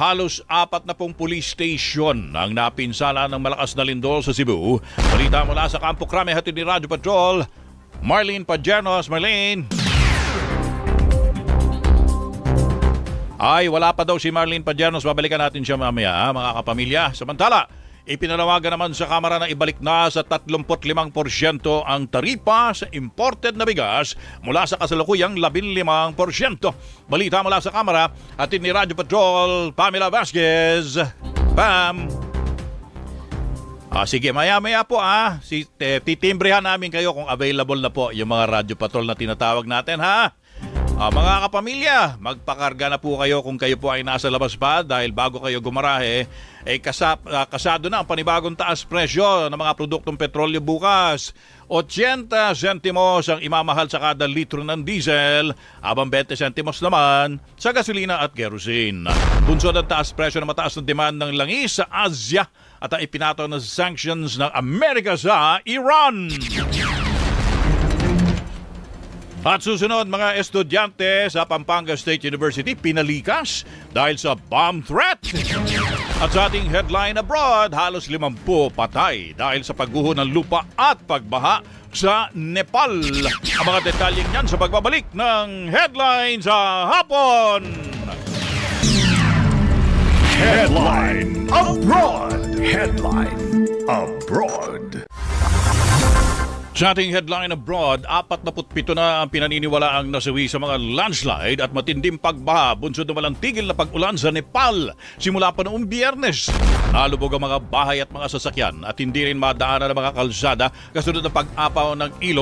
Halos 40 police station ang napinsala ng malakas na lindol sa Cebu. Balita mula sa Campo Crame, hatid ni Radyo Patrol, Marlene Pajernos. Marlene. Ay, wala pa daw si Marlene Pajernos. Babalikan natin siya mamaya, mga kapamilya. Samantala, ipinalawagan naman sa Kamara na ibalik na sa 35% ang taripa sa imported na bigas mula sa kasalukuyang 15%. Balita mula sa Kamara, hatid ni Radyo Patrol, Pamela Vasquez. Pam! Sige, maya-maya po titimbrehan namin kayo kung available na po yung mga Radyo Patrol na tinatawag natin, ha? Mga kapamilya, magpakarga na po kayo kung kayo po ay nasa labas pa dahil bago kayo gumarahe, kasado na ang panibagong taas presyo ng mga produktong petrolyo bukas. 80 sentimos ang imamahal sa kada litro ng diesel, habang 20 sentimos naman sa gasolina at kerosene. Bunsod ang taas presyo ng mataas na demand ng langis sa Asia at ang ipinataw na sanctions ng Amerika sa Iran. At susunod, mga estudyante sa Pampanga State University pinalikas dahil sa bomb threat. At sa ating headline abroad, halos 50 patay dahil sa pagguho ng lupa at pagbaha sa Nepal. Ang mga detalyeng yan sa pagbabalik ng headline sa hapon. Headline Abroad. Headline Abroad. Sa ating headline abroad, 47 na ang pinaniniwalaang nasawi sa mga landslide at matinding pagbaha bunsod ng walang tigil na pag-ulan sa Nepal simula pa noong Biyernes. Nalubog ang mga bahay at mga sasakyan at hindi rin madaanan ng mga kalsada kasunod ng pag-apaw ng ilog